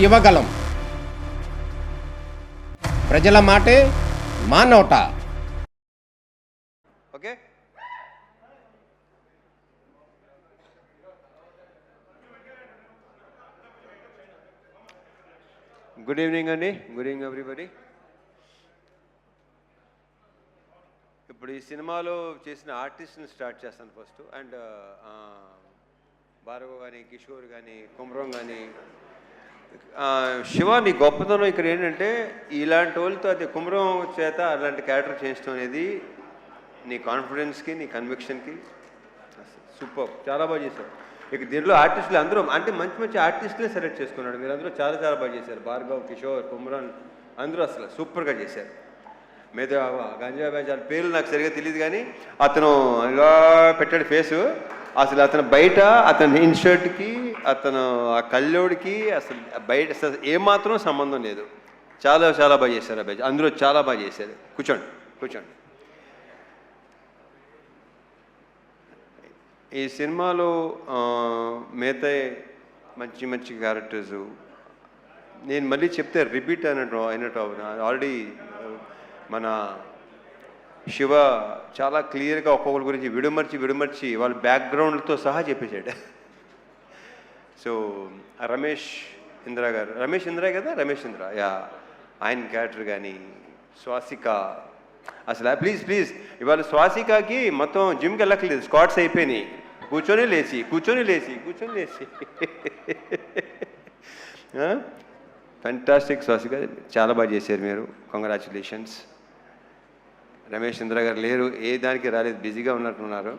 ఇవ్వగలం. ప్రజల మాటే మా నోట. ఓకే, గుడ్ ఈవినింగ్ అండి. Good evening everybody. ఇప్పుడు ఈ సినిమాలో చేసిన ఆర్టిస్ట్ని స్టార్ట్ చేస్తాను ఫస్ట్. అండ్ భార్గవ్ కానీ, కిషోర్ కానీ, కుమ్రం కానీ, శివ నీ గొప్పతనం ఇక్కడ ఏంటంటే ఇలాంటి వాళ్ళతో అది కుమ్రం చేత అలాంటి క్యారెక్టర్ చేయించడం అనేది నీ కాన్ఫిడెన్స్కి, నీ కన్విక్షన్కి సూపర్, చాలా బాగా చేశారు. ఇక దీంట్లో ఆర్టిస్టులు అందరూ అంటే మంచి మంచి ఆర్టిస్టులే సెలెక్ట్ చేసుకున్నాడు. మీరు అందరూ చాలా చాలా బాగా చేశారు. భార్గవ్, కిషోర్, కుమ్రాన్ అందరూ అసలు సూపర్గా చేశారు. మీద గంజా బేజాల పేర్లు నాకు సరిగ్గా తెలియదు కానీ అతను ఇలా పెట్టాడు ఫేసు. అసలు అతను బయట అతని ఇన్షర్ట్కి, అతను ఆ కళ్ళోడికి అసలు బయట అసలు ఏమాత్రం సంబంధం లేదు. చాలా చాలా బాగా చేశారు అబ్బాయి, అందరూ చాలా బాగా చేశారు. కూర్చోండి కూర్చోండి. ఈ సినిమాలో మిగతా మంచి మంచి క్యారెక్టర్సు నేను మళ్ళీ చెప్తే రిపీట్ అయినట్టు ఆల్రెడీ మన శివ చాలా క్లియర్గా ఒక్కొక్కరి గురించి విడమర్చి వాళ్ళ బ్యాక్గ్రౌండ్తో సహా చెప్పేశాడు. సో రమేష్ ఇంద్ర గారు, రమేష్ ఇంద్ర యా, ఆయన క్యారెక్టర్ కానీ, స్వాసిక అసలు ప్లీజ్ ఇవాళ స్వాసికకి మొత్తం జిమ్కి వెళ్ళక్కర్లేదు, స్క్వాట్స్ అయిపోయినాయి. కూర్చొని లేచి ఫ్యాంటాస్టిక్. స్వాసిక చాలా బాగా చేశారు మీరు, కంగ్రాచులేషన్స్. రమేష్ ఇంద్ర గారు లేరు, ఏ దానికి రాలేదు, బిజీగా ఉన్నట్టున్నారు.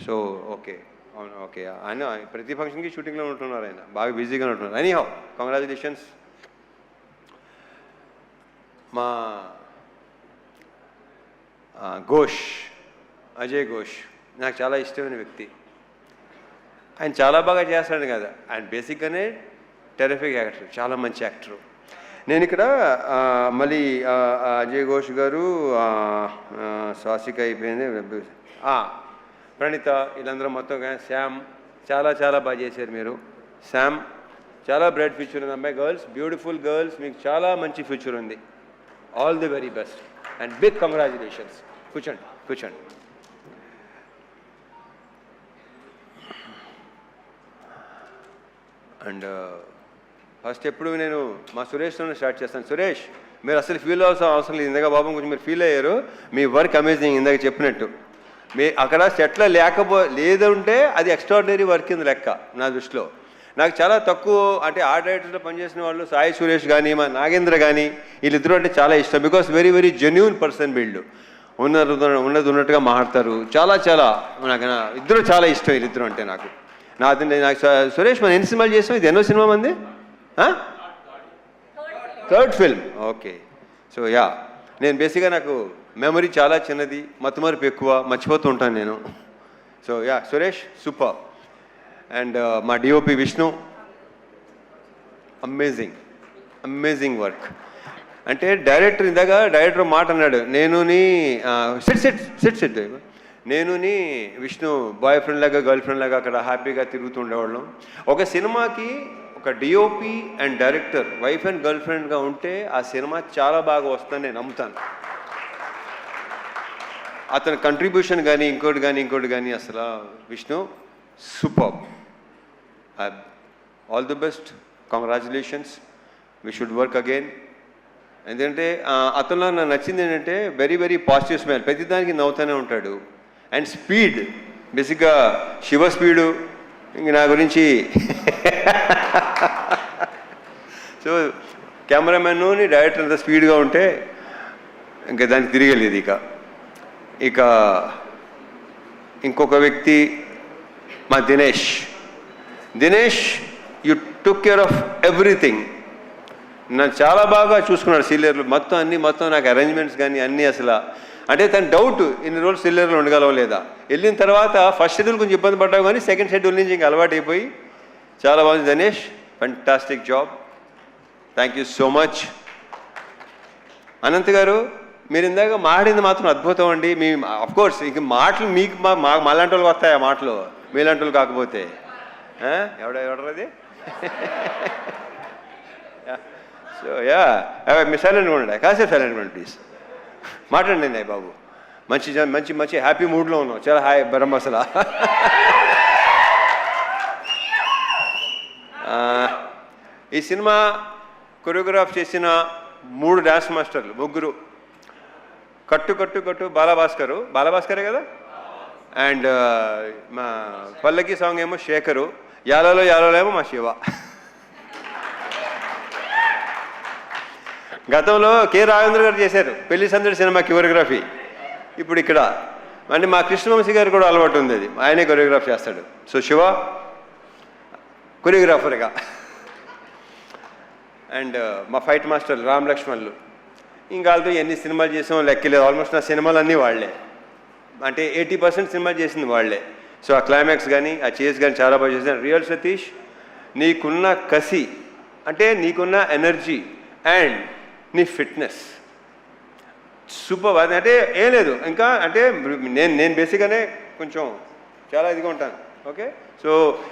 సో ఓకే, అవును ఓకే, ఆయన ప్రతి ఫంక్షన్కి షూటింగ్లో ఉంటున్నారు, ఆయన బాగా బిజీగా ఉంటున్నారు. Anyhow congratulations. మా అజయ్ ఘోష్ నాకు చాలా ఇష్టమైన వ్యక్తి. ఆయన చాలా బాగా చేస్తాడు కదా, ఆయన బేసిక్గానే టెరిఫిక్ యాక్టర్, చాలా మంచి యాక్టరు. నేను ఇక్కడ మళ్ళీ అజయ్ ఘోష్ గారు, స్వాసిక అయిపోయింది, ప్రణీత, వీళ్ళందరూ మొత్తం శ్యామ్ చాలా చాలా బాగా చేశారు మీరు. శ్యామ్ చాలా బ్రైట్ ఫ్యూచర్ ఉంది అమ్మాయి. గర్ల్స్, బ్యూటిఫుల్ గర్ల్స్, మీకు చాలా మంచి ఫ్యూచర్ ఉంది. All the very best and big congratulations. కూర్చోండి. అండ్ ఫస్ట్ ఎప్పుడు నేను మా సురేష్తో స్టార్ట్ చేస్తాను. సురేష్, మీరు అసలు ఫీల్ అవ్వాల్సిన అవసరం లేదు. ఇందాక బాబు కొంచెం మీరు ఫీల్ అయ్యారు. మీ వర్క్ అమేజింగ్. ఇందాక చెప్పినట్టు మీ అక్కడ సెట్లో లేదంటే అది ఎక్స్ట్రాడినరీ వర్క్ కింద లెక్క నా దృష్టిలో. నాకు చాలా తక్కువ అంటే ఆర్ట్ డైరెక్టర్లో పనిచేసిన వాళ్ళు సాయి సురేష్ కానీ, మా నాగేంద్ర కానీ, వీళ్ళిద్దరూ అంటే చాలా ఇష్టం. Because very very genuine person వీళ్ళు. ఉన్నట్టుగా మాట్లాడతారు. చాలా నాకు ఇద్దరు చాలా ఇష్టం వీళ్ళిద్దరు అంటే. నాకు సురేష్ మనం ఎన్ని సినిమాలు చేస్తాం? ఇది ఎన్నో సినిమా మంది? Third film. Okay. So yeah, నేను బేసిక్గా నాకు మెమరీ చాలా చిన్నది, మతిమరుపు ఎక్కువ, మర్చిపోతూ ఉంటాను నేను. So yeah, Suresh super. And మా డిఓపి విష్ణు, అమేజింగ్ వర్క్. అంటే డైరెక్టర్ మాట అన్నాడు, నేనుని విష్ణు బాయ్ ఫ్రెండ్ లాగా గర్ల్ ఫ్రెండ్ లాగా అక్కడ హ్యాపీగా తిరుగుతూ ఉండేవాళ్ళం. ఒక సినిమాకి ఒక DOP and director wife and girl ఫ్రెండ్గా ఉంటే ఆ సినిమా చాలా బాగా వస్తుందని నేను నమ్ముతాను. అతని కంట్రిబ్యూషన్ కానీ ఇంకోటి కానీ అసలు Vishnu super. All the best, congratulations, we should work again. ఎందుకంటే అతనిలో నాకు నచ్చింది ఏంటంటే వెరీ వెరీ పాజిటివ్ స్మైల్, ప్రతిదానికి నవ్వుతూనే ఉంటాడు. అండ్ స్పీడ్, బేసిక్గా శివ స్పీడు ఇంక నా గురించి. సో కెమెరామెన్ను డైరెక్టర్ అంత స్పీడ్గా ఉంటే ఇంకా దానికి తిరిగలేదు. ఇక ఇంకొక వ్యక్తి మా Dinesh, you took care of everything. నన్ను చాలా బాగా చూసుకున్నాడు సీనియర్లు మొత్తం నాకు అరేంజ్మెంట్స్ కానీ అన్నీ. అసలు అంటే తన డౌట్ ఇన్ని రోజులు సీనియర్లు ఉండగలవా లేదా. వెళ్ళిన తర్వాత ఫస్ట్ షెడ్యూల్ కొంచెం ఇబ్బంది పడ్డావు కానీ సెకండ్ షెడ్యూల్ నుంచి ఇంకా అలవాటు అయిపోయి చాలా బాగుంది. Dinesh, fantastic job, thank you so much. Anant గారు, మీరు ఇందాక మాట్లాడింది మాత్రం అద్భుతం అండి. మీ అఫ్కోర్స్ ఇంక మాటలు మీకు మాలాంటి వాళ్ళకి వస్తాయి ఆ మాటలు, మీలాంటి వాళ్ళు కాకపోతే. ఎవడది సో మీ సైలెంట్గా ఉండండి, కాసేపు సైలెంట్గా ఉండండి ప్లీజ్. మాట్లాడండి బాబు, మంచి మంచి మంచి హ్యాపీ మూడ్లో ఉన్నావు, చాలా హాయ్ బరం అసలు. ఈ సినిమా కొరియోగ్రాఫ్ చేసిన 3 డాన్స్ మాస్టర్లు, ముగ్గురు. కట్టు బాలభాస్కరే కదా, అండ్ మా పల్లకి సాంగ్ ఏమో శేఖరు, యాలలో ఏమో మా శివ. గతంలో కె రాఘవేంద్ర గారు చేశారు పెళ్లి సందడి సినిమా కొరియోగ్రఫీ. ఇప్పుడు ఇక్కడ అంటే మా కృష్ణవంశీ గారు కూడా అలవాటు ఉంది, అది ఆయనే కొరియోగ్రాఫ్ చేస్తాడు. సో శివ కొరియోగ్రాఫర్గా, అండ్ మా ఫైట్ మాస్టర్లు రామ్ లక్ష్మణ్లు. ఇంకా వాళ్ళతో ఎన్ని సినిమాలు చేసామో లెక్కలేదు. ఆల్మోస్ట్ నా సినిమాలు అన్నీ వాళ్లే, అంటే 80% సినిమా చేసింది వాళ్లే. సో ఆ క్లైమాక్స్ కానీ ఆ చేస్ కానీ చాలా బాగా చేశాను. రియల్ సతీష్, నీకున్న కసి, అంటే నీకున్న ఎనర్జీ అండ్ నీ ఫిట్నెస్ సూపర్. అది అంటే ఏం లేదు ఇంకా, అంటే నేను బేసిక్గానే కొంచెం చాలా ఇదిగా ఉంటాను. ఓకే, సో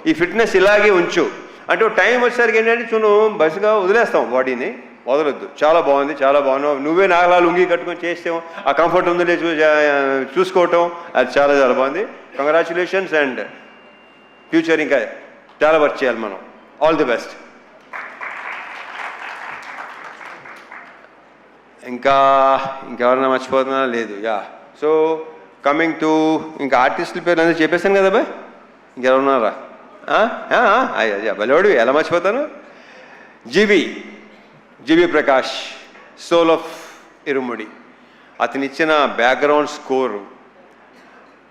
ఈ ఫిట్నెస్ ఇలాగే ఉంచు. అంటే టైం వచ్చేసరికి ఏంటంటే బస్సుగా వదిలేస్తాం, బాడీని వదలొద్దు. చాలా బాగుంది, చాలా బాగున్నావు. నువ్వే నాగలా లుంగి కట్టుకొని చేస్తాం, ఆ కంఫర్ట్ ఉందో చూసుకోవటం, అది చాలా చాలా బాగుంది. కంగ్రాచులేషన్స్, అండ్ ఫ్యూచర్ ఇంకా చాలా వర్క్ చేయాలి మనం. All the best. ఇంకెవరన్నా మర్చిపోతున్నా లేదు. సో కమింగ్ టు ఇంకా ఆర్టిస్టుల పేరు అందరూ చెప్పేశాను కదా బాయ్, ఇంకెవరున్నారా? బలివాడివి, ఎలా మర్చిపోతాను. జీవి ప్రకాష్, సోల్ ఆఫ్ ఇరుముడి. అతను ఇచ్చిన బ్యాక్గ్రౌండ్ స్కోరు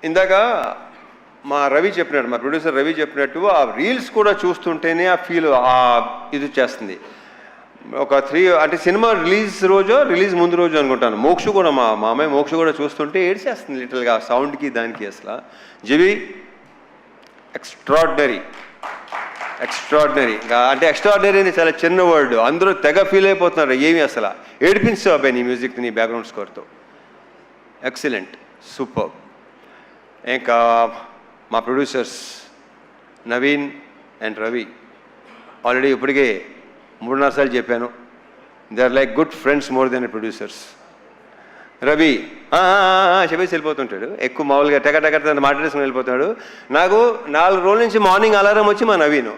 ఇందాక మా ప్రొడ్యూసర్ రవి చెప్పినట్టు ఆ రీల్స్ కూడా చూస్తుంటేనే ఆ ఫీల్ ఇది చేస్తుంది. ఒక 3 అంటే సినిమా రిలీజ్ ముందు రోజు అనుకుంటాను, మోక్ష కూడా మా అమ్మాయి మోక్ష కూడా చూస్తుంటే ఏడ్చేస్తుంది లిటిల్గా, సౌండ్కి దానికి. అసలు జీవి ఎక్స్ట్రాడినరీ. అంటే ఎక్స్ట్రాడినరీ అని చాలా చిన్న వర్డ్, అందరూ తెగ ఫీల్ అయిపోతున్నారు. ఏమి అసలు ఏడిపించావు అబ్బాయి నీ మ్యూజిక్, నీ బ్యాక్గ్రౌండ్ స్కోర్తో. Excellent, super. ఇంకా మా producers Naveen and Ravi, already ఇప్పటికే 3-4 సార్లు చెప్పాను, they are like good friends more than producers. Ravi చెప్పేసి వెళ్ళిపోతుంటాడు, ఎక్కువ మామూలుగా టెక మాట్లాడేసుకుని వెళ్ళిపోతాడు. నాకు 4 రోజుల నుంచి మార్నింగ్ అలారం వచ్చి మా నవీను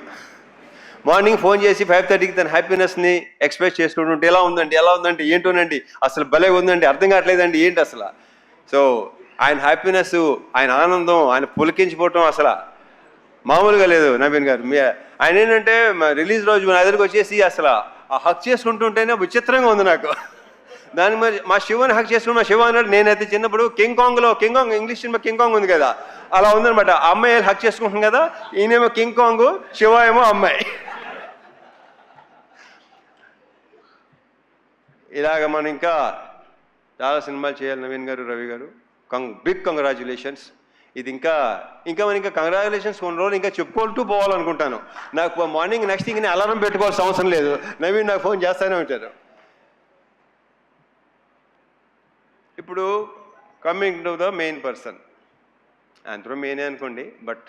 మార్నింగ్ ఫోన్ చేసి 5:30కి తన హ్యాపీనెస్ని ఎక్స్ప్రెస్ చేసుకుంటుంటే ఎలా ఉందంటే ఏంటోనండి అసలు భలే ఉందండి, అర్థం కావట్లేదండి ఏంటి అసలు. సో ఆయన హ్యాపీనెస్, ఆయన ఆనందం, ఆయన పులికించిపోవటం అసలు మామూలుగా లేదు. నవీన్ గారు ఆయన ఏంటంటే రిలీజ్ రోజు నా దగ్గరికి వచ్చేసి అసలు ఆ హక్ చేసుకుంటుంటేనే విచిత్రంగా ఉంది నాకు. దాని మరి మా శివని హక్ చేసుకుని మా శివ అన్నాడు, నేనైతే చిన్నప్పుడు king Kong English cinema king Kong ఉంది కదా, అలా ఉందనమాట. ఆ అమ్మాయి హక్ చేసుకుంటుంది కదా, ఈయనేమో కింగ్ కాంగ్, శివ ఏమో అమ్మాయి. ఇలాగ మనం ఇంకా చాలా సినిమాలు చేయాలి నవీన్ గారు, రవి గారు. Big congratulations. ఇది ఇంకా మనం కంగ్రాచులేషన్స్ కొన్ని రోజులు ఇంకా చెప్పుకుంటూ పోవాలనుకుంటాను. నాకు మార్నింగ్ నెక్స్ట్ ఇంక అలారం పెట్టుకోవాల్సిన అవసరం లేదు, నవీన్ నాకు ఫోన్ చేస్తూనే ఉంటారు. ఇప్పుడు coming to the main person, అందరూ మెయినే అనుకోండి, బట్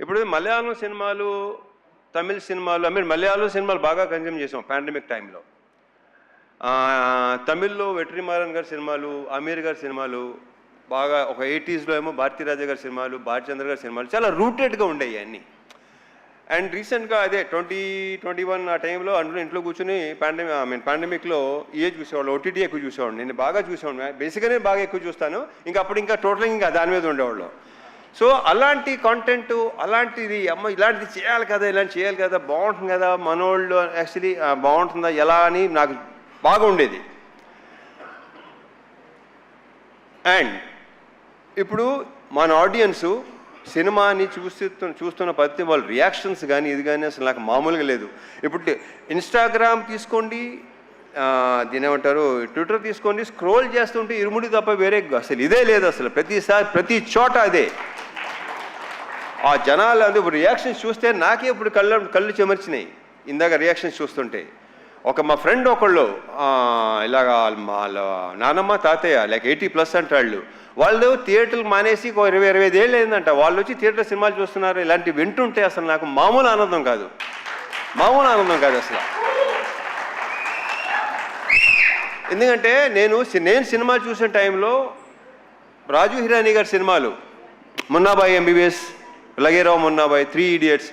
ఇప్పుడు మలయాళం సినిమాలు, తమిళ సినిమాలు, మలయాళం సినిమాలు బాగా కన్జ్యూమ్ చేసాం పాండమిక్ టైంలో. తమిళ్లో వెట్రిమారన్ గారి సినిమాలు, అమీర్ గారి సినిమాలు బాగా, ఒక 80sలో ఏమో భారతీరాజా గారి సినిమాలు, భారచంద్ర గారి సినిమాలు చాలా రూటెడ్గా ఉండేవి అన్నీ. అండ్ రీసెంట్గా అదే 2021 ఆ టైంలో అందరూ ఇంట్లో కూర్చొని పాండమిక్లో చూసేవాళ్ళు, ఓటీటీ ఎక్కువ చూసేవాడు. నేను బాగా చూసేవాడు, బేసిక్గానే బాగా ఎక్కువ చూస్తాను. అప్పుడు టోటల్గా ఇంకా దాని మీద ఉండేవాళ్ళు. సో అలాంటి కాంటెంట్, అలాంటిది ఇలాంటిది చేయాలి కదా, ఇలాంటి చేయాలి కదా, బాగుంటుంది కదా, మనోళ్ళు యాక్చువల్లీ బాగుంటుందా ఎలా అని నాకు బాగా ఉండేది. అండ్ ఇప్పుడు మన ఆడియన్సు సినిమాని చూస్తున్న పద్ధతి, వాళ్ళ రియాక్షన్స్ కానీ ఇది కానీ అసలు నాకు మామూలుగా లేదు. ఇప్పుడు ఇన్స్టాగ్రామ్ తీసుకోండి, దీని ఏమంటారు, ట్విట్టర్ తీసుకోండి, స్క్రోల్ చేస్తుంటే ఇరుముడి తప్ప వేరే అసలు ఇదే లేదు. అసలు ప్రతి చోట అదే. ఆ జనాలు అది రియాక్షన్స్ చూస్తే నాకే ఇప్పుడు కళ్ళు చెమర్చినాయి ఇందాక రియాక్షన్స్ చూస్తుంటే. మా ఫ్రెండ్ ఒకళ్ళు ఇలాగా వాళ్ళ నానమ్మ తాతయ్య లైక్ 80+ అంటాళ్ళు, వాళ్ళు థియేటర్లు మానేసి 20-25 ఏళ్ళు అయిందంట, వాళ్ళు వచ్చి థియేటర్ సినిమాలు చూస్తున్నారు. ఇలాంటివి వింటుంటే అసలు నాకు మామూలు ఆనందం కాదు అసలు. ఎందుకంటే నేను సినిమా చూసిన టైంలో రాజు హిరానీ గారి సినిమాలు మున్నాబాయి ఎంబీబీఎస్, లగేరావు మున్నాబాయి, 3 ఇడియట్స్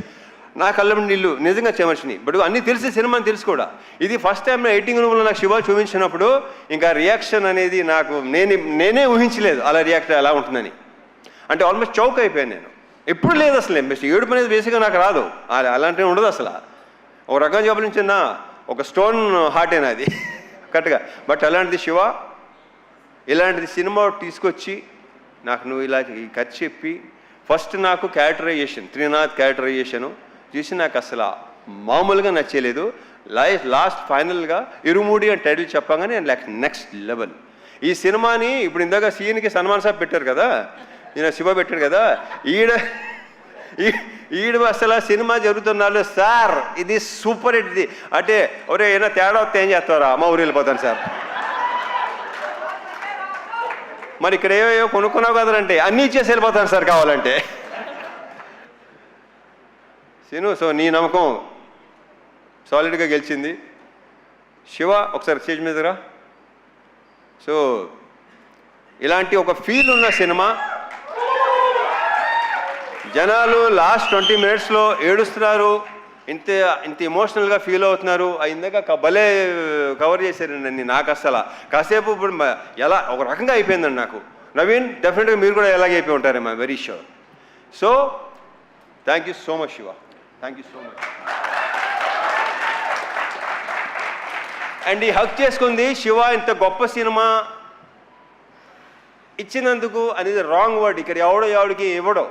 నా కళ్ళ నీళ్ళు నిజంగా చెమర్చినాయి. బట్ అన్నీ తెలిసి సినిమాని తెలుసు కూడా. ఇది ఫస్ట్ టైం నా ఎడిటింగ్ రూమ్లో నాకు శివ చూపించినప్పుడు ఇంకా రియాక్షన్ అనేది నాకు నేనే ఊహించలేదు అలా రియాక్ట్ ఎలా ఉంటుందని. అంటే ఆల్మోస్ట్ చౌక్ అయిపోయాను నేను. ఎప్పుడు లేదు అసలు ఏడుపు అనేది బేసిక్గా నాకు రాదు, అలాంటివి ఉండదు అసలు. ఒక రకం చూపించిన ఒక స్టోన్ హార్టేనా అది కరెక్ట్గా. బట్ అలాంటిది శివ ఇలాంటిది సినిమా తీసుకొచ్చి నాకు నువ్వు ఇలా ఈ కథ చెప్పి ఫస్ట్ నాకు క్యారెక్టరైజేషన్, త్రినాథ్ క్యారెక్టరైజేషను చూసి నాకు అసలు మామూలుగా నచ్చలేదు. లాస్ట్ ఫైనల్గా ఇరుముడి అని టైటిల్ చెప్పగానే నెక్స్ట్ లెవెల్. ఈ సినిమాని ఇప్పుడు ఇందాక సీఎన్కి సన్మాన్ సాబ్ పెట్టారు కదా, ఈయన శివ పెట్టాడు కదా, ఈడ అసలు సినిమా జరుగుతున్నాడు సార్ ఇది సూపర్ హిట్. ఇది అంటే ఒరే ఏమైనా తేడా వస్తే ఏం చేస్తారా, అమ్మ ఊరు వెళ్ళిపోతాను సార్. మరి ఇక్కడ ఏవో కొనుక్కున్నావు కదంటే అన్నీ ఇచ్చేసి వెళ్ళిపోతాను సార్ కావాలంటే. సీను, సో నీ నమ్మకం సాలిడ్గా గెలిచింది. శివ ఒకసారి స్టేజ్ మీద రా. సో ఇలాంటి ఒక ఫీల్ ఉన్న సినిమా, జనాలు లాస్ట్ 20 మినిట్స్లో ఏడుస్తున్నారు, ఇంత ఎమోషనల్గా ఫీల్ అవుతున్నారు. ఇందాక భలే కవర్ చేశారండి. నాకు అసలు కాసేపు ఇప్పుడు ఎలా ఒక రకంగా అయిపోయిందండి నాకు. నవీన్, డెఫినెట్గా మీరు కూడా ఎలాగే అయిపోయి ఉంటారేమో, very sure. So thank you so much Shiva, thank you so much. And ఈ హక్ చేసుకుంది శివ ఇంత గొప్ప సినిమా ఇచ్చినందుకు అనేది రాంగ్ వర్డ్. ఇక్కడ ఎవడికి ఇవ్వడో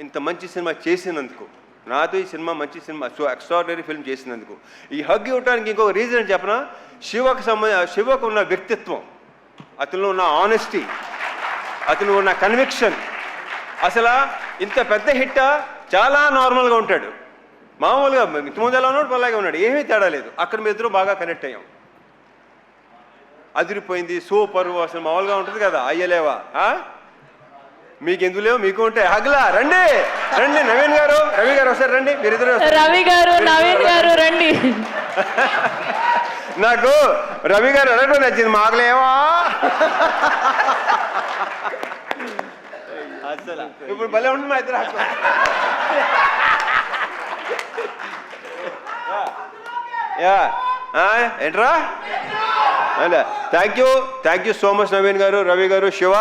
ఇంత మంచి సినిమా చేసినందుకు, నాతో ఈ సినిమా మంచి సినిమా, సో ఎక్స్ట్రాడినరీ ఫిల్మ్ చేసినందుకు. ఈ హగ్ ఇవ్వడానికి ఇంకొక రీజన్ చెప్పనా, శివకు ఉన్న వ్యక్తిత్వం, అతనిలో ఉన్న ఆనెస్టీ, అతను ఉన్న కన్విక్షన్. అసలు ఇంత పెద్ద హిట్ చాలా నార్మల్గా ఉంటాడు, మామూలుగా ఇంతకుముందు ఎలా ఉన్నాడు అలాగే ఉన్నాడు, ఏమీ తేడా లేదు. అక్కడ మీ ఇద్దరు బాగా కనెక్ట్ అయ్యాం, అదిరిపోయింది, సూపర్. అసలు మామూలుగా ఉంటుంది కదా, అయ్యలేవా మీకు ఎందుకు లేవు, మీకు ఉంటాయి. హగ్లా రండి రండి, నవీన్ గారు రవి గారు వస్తారు రండి, మీరిద్దరు రవి గారు నవీన్ గారు రండి. నాకు రవి గారు అడగడం నచ్చింది, మాకులేవా అసలు ఇప్పుడు భలే ఉంటుంది మా ఇద్దరు. ఏంట్రా, thank you so much Naveen garu, Ravi గారు, Shiva.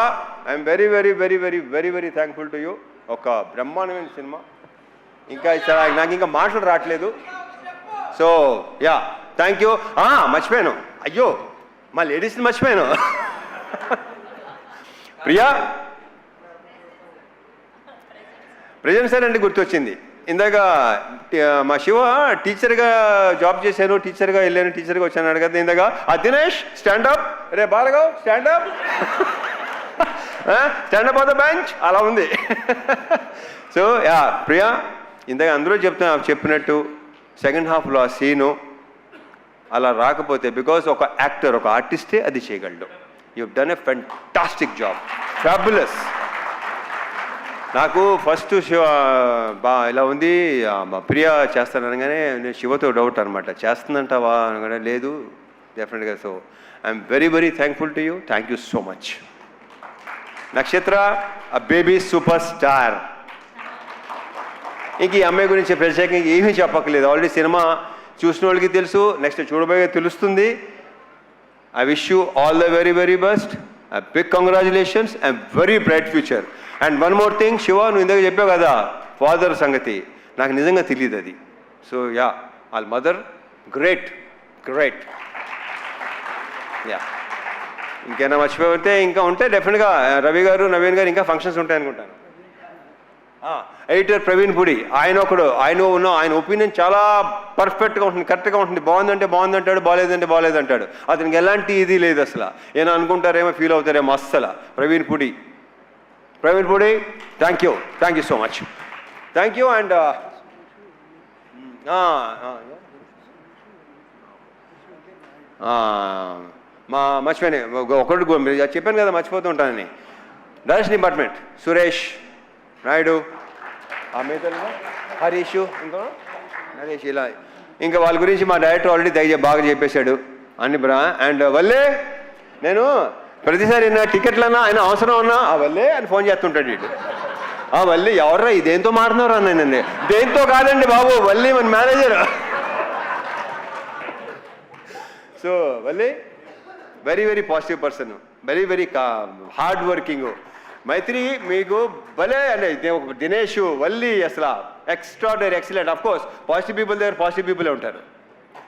I'm very very very very very very thankful to you. ఒక బ్రహ్మాండమైన సినిమా, ఇంకా నాకు ఇంకా మాటలు రావట్లేదు. So yeah thank you. మర్చిపోయాను, అయ్యో మా లేడీస్ని మర్చిపోయాను. ప్రియా ప్రజెంట్ సార్ అంటే గుర్తొచ్చింది. ఇందాక మా శివ టీచర్గా జాబ్ చేశాను, టీచర్గా వెళ్ళాను, టీచర్గా వచ్చాను అడగదు. ఇందాక దినేష్ స్టాండప్, రే Bhargav stand up, stand up on the bench అలా ఉంది. సో యా ప్రియా, ఇందాక అందరూ చెప్పినట్టు సెకండ్ హాఫ్లో ఆ సీను అలా రాకపోతే, బికాజ్ ఒక యాక్టర్, ఒక ఆర్టిస్టే అది చేయగలడు. You done a fantastic job, fabulous. నాకు ఫస్ట్ శివ ఇలా ఉంది, ప్రియా చేస్తాననగానే నేను శివతో డౌట్ అనమాట, చేస్తుందంటావా అనగానే లేదు డెఫినెట్గా. So I'm very very thankful to you, thank you so much. నక్షత్ర ఆ బేబీ సూపర్ స్టార్. ఇంక ఈ అమ్మాయి గురించి ప్రత్యేకంగా ఏమీ చెప్పక్కర్లేదు, ఆల్రెడీ సినిమా చూసిన వాళ్ళకి తెలుసు, నెక్స్ట్ చూడబోయే తెలుస్తుంది. I wish you all the very very best, big congratulations and very bright future. And one more thing Shiva, నువ్వు ఇందాక చెప్పావు కదా ఫాదర్ సంగతి, నాకు నిజంగా తెలియదు అది. సో యా, వాళ్ళ మదర్ గ్రేట్ గ్రేట్. యా, ఇంకేనా మర్చిపోతే ఇంకా ఉంటే డెఫినెట్గా రవి గారు నవీన్ గారు ఇంకా ఫంక్షన్స్ ఉంటాయి అనుకుంటాను. ఎడిటర్ ప్రవీణ్ పుడి, ఆయన ఒపీనియన్ చాలా పర్ఫెక్ట్గా ఉంటుంది, కరెక్ట్గా ఉంటుంది. బాగుందంటే బాగుందంటాడు, బాగాలేదంటే బాగాలేదంటాడు. అతనికి ఎలాంటి ఇది లేదు అసలు. ఏమైనా అనుకుంటారేమో, ఫీల్ అవుతారేమో అస్సలు. Praveen Pudi thank you so much, thank you. And మర్చిపోయాను ఒకటి చెప్పాను కదా మర్చిపోతూ ఉంటానని. డైరెక్షన్ డిపార్ట్మెంట్ సురేష్ నాయుడు, ఆ మిగతా హరీష్, ఇంకా నరేష్, ఇలా ఇంకా వాళ్ళ గురించి మా డైరెక్టర్ ఆల్రెడీ బాగా చెప్పేశాడు అన్ని అండ్ వల్లే నేను ప్రతిసారి నా టికెట్లన్నా ఆయన అవసరం ఉన్నా ఆ వల్లే అని ఫోన్ చేస్తుంటాడు వీడు. ఆ వల్లి ఎవర్రా ఇదేంతో మారుతున్నారు అన్నానండి. దేంతో కాదండి బాబు, వల్లి మన manager. So Valli very very positive person, very very hard working. Maithri మీకు భలే అంటే దినేష్, వల్లి అసలు extraordinary, excellent. Of course positive people దగ్గర పాజిటివ్ పీపులే ఉంటారు.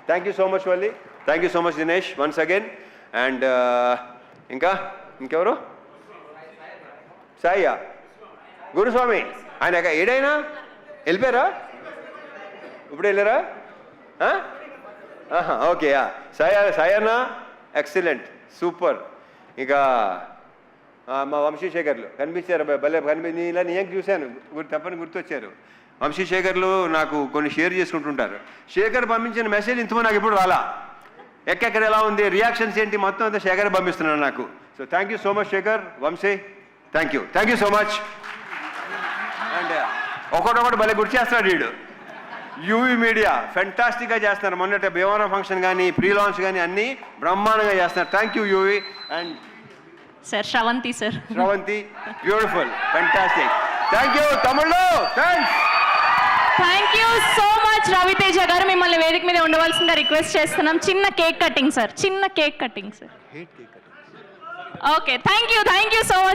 Thank you so much Valli, thank you so much Dinesh once again. And ఇంకెవరు? సాయ్యా గురుస్వామి, ఆయన ఏడైనా వెళ్ళిపోయారా? ఇప్పుడు వెళ్ళారా? Okay, Sayanna excellent, super. ఇక మా వంశీశేఖర్లు కనిపించారు, భలే ఇలా నేను చూశాను, తప్పని గుర్తొచ్చారు. వంశీశేఖర్లు నాకు కొన్ని షేర్ చేసుకుంటుంటారు. శేఖర్ పంపించిన మెసేజ్ ఇంతమో నాకు ఇప్పుడు రాలా, ఎక్కడెక్కడ ఎలా ఉంది, రియాక్షన్స్ ఏంటి, మొత్తం అంతా శేఖర్ పంపిస్తున్నాను నాకు. So thank you so much Shekhar, Vamsi, thank you so much. And ఒకటొకటి భలే గుర్తు చేస్తున్నాడు వీడు. యూవీ మీడియా ఫెంటాస్టిక్గా చేస్తున్నారు. మొన్నటి భీమవరం ఫంక్షన్ కానీ ప్రీ లాంచ్ కానీ అన్నీ బ్రహ్మాండంగా చేస్తున్నారు. Thank you UV. And sir Sravanthi sir, Sravanthi, beautiful, fantastic. Thank you తమ్ముళ్ళు, thanks. Thank you so much Raviteja గారు. మిమ్మల్ని వేదిక మీద ఉండవలసిందిగా రిక్వెస్ట్ చేస్తున్నాం. చిన్న కేక్ కటింగ్ సార్, చిన్న cake cutting sir. Okay, thank you so much.